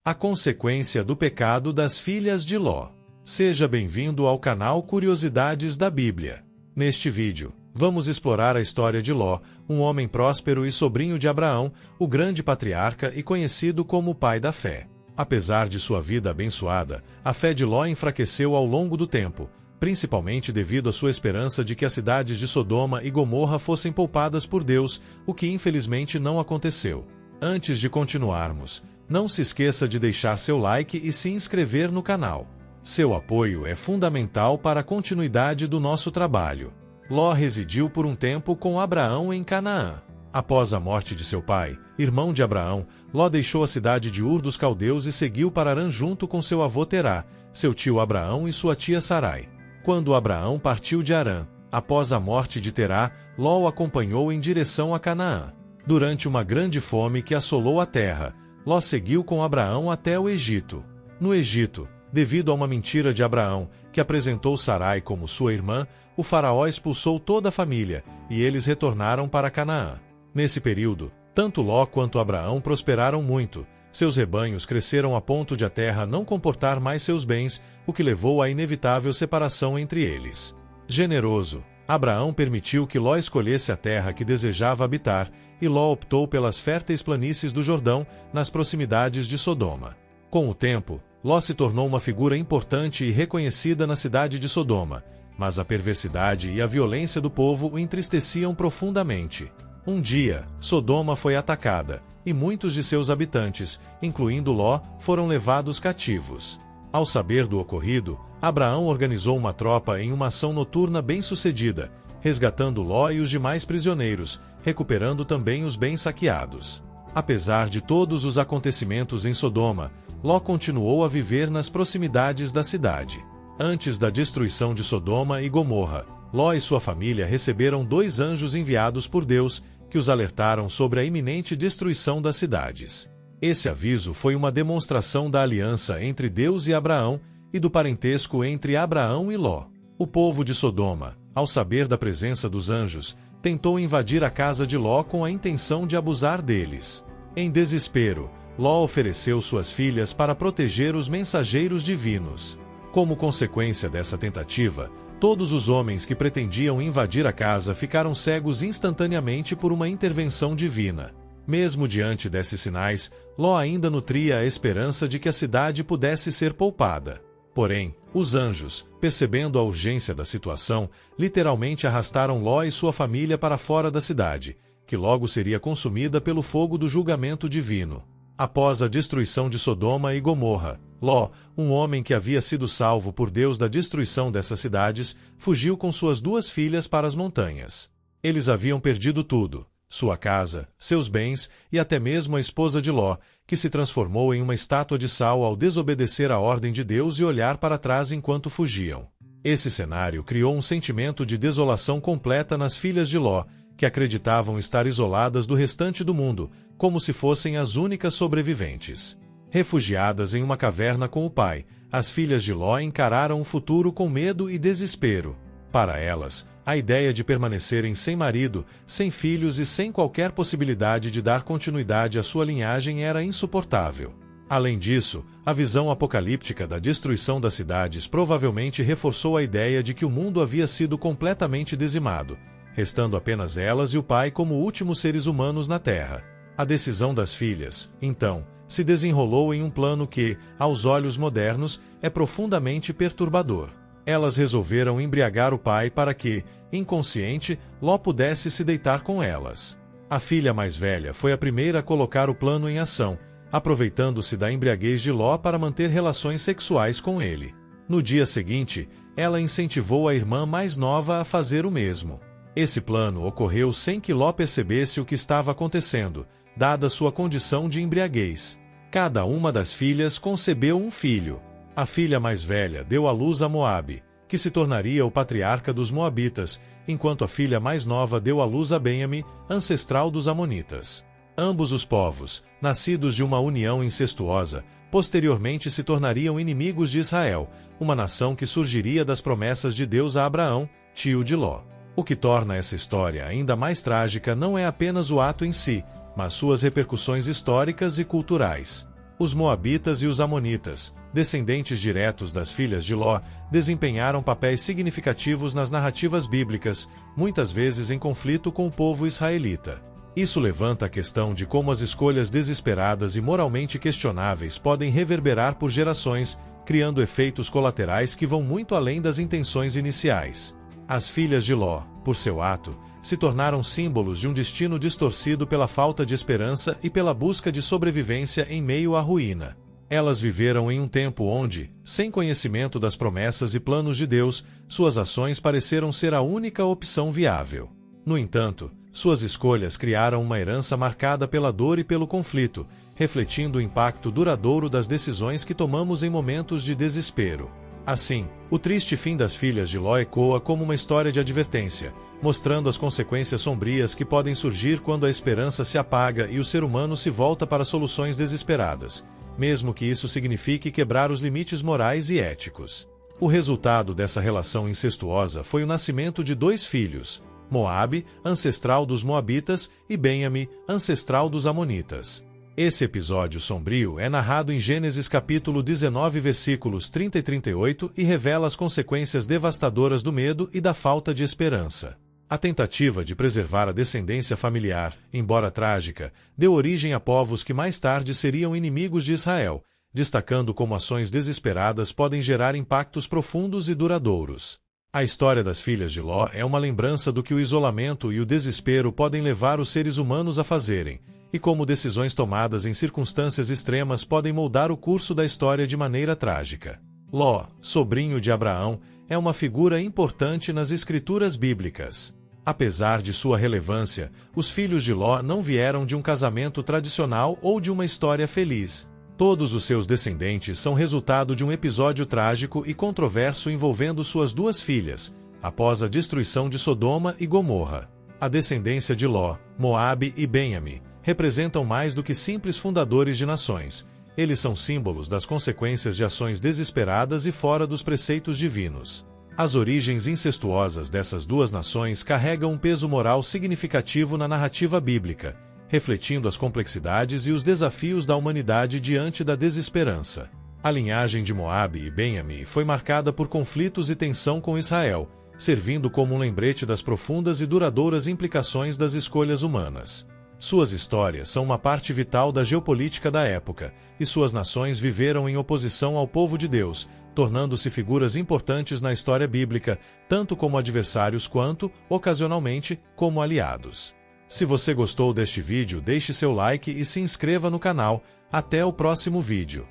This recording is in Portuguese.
A consequência do pecado das filhas de Ló. Seja bem-vindo ao canal Curiosidades da Bíblia. Neste vídeo, vamos explorar a história de Ló, um homem próspero e sobrinho de Abraão, o grande patriarca e conhecido como o pai da fé. Apesar de sua vida abençoada, a fé de Ló enfraqueceu ao longo do tempo, principalmente devido à sua esperança de que as cidades de Sodoma e Gomorra fossem poupadas por Deus, o que infelizmente não aconteceu. Antes de continuarmos, não se esqueça de deixar seu like e se inscrever no canal. Seu apoio é fundamental para a continuidade do nosso trabalho. Ló residiu por um tempo com Abraão em Canaã. Após a morte de seu pai, irmão de Abraão, Ló deixou a cidade de Ur dos Caldeus e seguiu para Harã junto com seu avô Terá, seu tio Abraão e sua tia Sarai. Quando Abraão partiu de Harã, após a morte de Terá, Ló o acompanhou em direção a Canaã. Durante uma grande fome que assolou a terra, Ló seguiu com Abraão até o Egito. No Egito, devido a uma mentira de Abraão, que apresentou Sarai como sua irmã, o faraó expulsou toda a família, e eles retornaram para Canaã. Nesse período, tanto Ló quanto Abraão prosperaram muito. Seus rebanhos cresceram a ponto de a terra não comportar mais seus bens, o que levou à inevitável separação entre eles. Generoso, Abraão permitiu que Ló escolhesse a terra que desejava habitar, e Ló optou pelas férteis planícies do Jordão, nas proximidades de Sodoma. Com o tempo, Ló se tornou uma figura importante e reconhecida na cidade de Sodoma, mas a perversidade e a violência do povo o entristeciam profundamente. Um dia, Sodoma foi atacada, e muitos de seus habitantes, incluindo Ló, foram levados cativos. Ao saber do ocorrido, Abraão organizou uma tropa em uma ação noturna bem-sucedida, resgatando Ló e os demais prisioneiros, recuperando também os bens saqueados. Apesar de todos os acontecimentos em Sodoma, Ló continuou a viver nas proximidades da cidade. Antes da destruição de Sodoma e Gomorra, Ló e sua família receberam 2 anjos enviados por Deus, que os alertaram sobre a iminente destruição das cidades. Esse aviso foi uma demonstração da aliança entre Deus e Abraão, e do parentesco entre Abraão e Ló. O povo de Sodoma, ao saber da presença dos anjos, tentou invadir a casa de Ló com a intenção de abusar deles. Em desespero, Ló ofereceu suas filhas para proteger os mensageiros divinos. Como consequência dessa tentativa, todos os homens que pretendiam invadir a casa ficaram cegos instantaneamente por uma intervenção divina. Mesmo diante desses sinais, Ló ainda nutria a esperança de que a cidade pudesse ser poupada. Porém, os anjos, percebendo a urgência da situação, literalmente arrastaram Ló e sua família para fora da cidade, que logo seria consumida pelo fogo do julgamento divino. Após a destruição de Sodoma e Gomorra, Ló, um homem que havia sido salvo por Deus da destruição dessas cidades, fugiu com suas 2 filhas para as montanhas. Eles haviam perdido tudo: sua casa, seus bens e até mesmo a esposa de Ló, que se transformou em uma estátua de sal ao desobedecer à ordem de Deus e olhar para trás enquanto fugiam. Esse cenário criou um sentimento de desolação completa nas filhas de Ló, que acreditavam estar isoladas do restante do mundo, como se fossem as únicas sobreviventes. Refugiadas em uma caverna com o pai, as filhas de Ló encararam o futuro com medo e desespero. Para elas, a ideia de permanecerem sem marido, sem filhos e sem qualquer possibilidade de dar continuidade à sua linhagem era insuportável. Além disso, a visão apocalíptica da destruição das cidades provavelmente reforçou a ideia de que o mundo havia sido completamente dizimado, restando apenas elas e o pai como últimos seres humanos na Terra. A decisão das filhas, então, se desenrolou em um plano que, aos olhos modernos, é profundamente perturbador. Elas resolveram embriagar o pai para que, inconsciente, Ló pudesse se deitar com elas. A filha mais velha foi a primeira a colocar o plano em ação, aproveitando-se da embriaguez de Ló para manter relações sexuais com ele. No dia seguinte, ela incentivou a irmã mais nova a fazer o mesmo. Esse plano ocorreu sem que Ló percebesse o que estava acontecendo, dada sua condição de embriaguez. Cada uma das filhas concebeu um filho. A filha mais velha deu à luz a Moabe, que se tornaria o patriarca dos Moabitas, enquanto a filha mais nova deu à luz a Benjamim, ancestral dos Amonitas. Ambos os povos, nascidos de uma união incestuosa, posteriormente se tornariam inimigos de Israel, uma nação que surgiria das promessas de Deus a Abraão, tio de Ló. O que torna essa história ainda mais trágica não é apenas o ato em si, mas suas repercussões históricas e culturais. Os Moabitas e os Amonitas, descendentes diretos das filhas de Ló, desempenharam papéis significativos nas narrativas bíblicas, muitas vezes em conflito com o povo israelita. Isso levanta a questão de como as escolhas desesperadas e moralmente questionáveis podem reverberar por gerações, criando efeitos colaterais que vão muito além das intenções iniciais. As filhas de Ló, por seu ato, se tornaram símbolos de um destino distorcido pela falta de esperança e pela busca de sobrevivência em meio à ruína. Elas viveram em um tempo onde, sem conhecimento das promessas e planos de Deus, suas ações pareceram ser a única opção viável. No entanto, suas escolhas criaram uma herança marcada pela dor e pelo conflito, refletindo o impacto duradouro das decisões que tomamos em momentos de desespero. Assim, o triste fim das filhas de Ló ecoa como uma história de advertência, mostrando as consequências sombrias que podem surgir quando a esperança se apaga e o ser humano se volta para soluções desesperadas, mesmo que isso signifique quebrar os limites morais e éticos. O resultado dessa relação incestuosa foi o nascimento de 2 filhos, Moabe, ancestral dos Moabitas, e Benjamim, ancestral dos Amonitas. Esse episódio sombrio é narrado em Gênesis capítulo 19 versículos 30 e 38 e revela as consequências devastadoras do medo e da falta de esperança. A tentativa de preservar a descendência familiar, embora trágica, deu origem a povos que mais tarde seriam inimigos de Israel, destacando como ações desesperadas podem gerar impactos profundos e duradouros. A história das filhas de Ló é uma lembrança do que o isolamento e o desespero podem levar os seres humanos a fazerem, e como decisões tomadas em circunstâncias extremas podem moldar o curso da história de maneira trágica. Ló, sobrinho de Abraão, é uma figura importante nas escrituras bíblicas. Apesar de sua relevância, os filhos de Ló não vieram de um casamento tradicional ou de uma história feliz. Todos os seus descendentes são resultado de um episódio trágico e controverso envolvendo suas 2 filhas, após a destruição de Sodoma e Gomorra. A descendência de Ló, Moabe e Benjamim representam mais do que simples fundadores de nações. Eles são símbolos das consequências de ações desesperadas e fora dos preceitos divinos. As origens incestuosas dessas 2 nações carregam um peso moral significativo na narrativa bíblica, refletindo as complexidades e os desafios da humanidade diante da desesperança. A linhagem de Moabe e Benjamim foi marcada por conflitos e tensão com Israel, servindo como um lembrete das profundas e duradouras implicações das escolhas humanas. Suas histórias são uma parte vital da geopolítica da época, e suas nações viveram em oposição ao povo de Deus, tornando-se figuras importantes na história bíblica, tanto como adversários quanto, ocasionalmente, como aliados. Se você gostou deste vídeo, deixe seu like e se inscreva no canal. Até o próximo vídeo.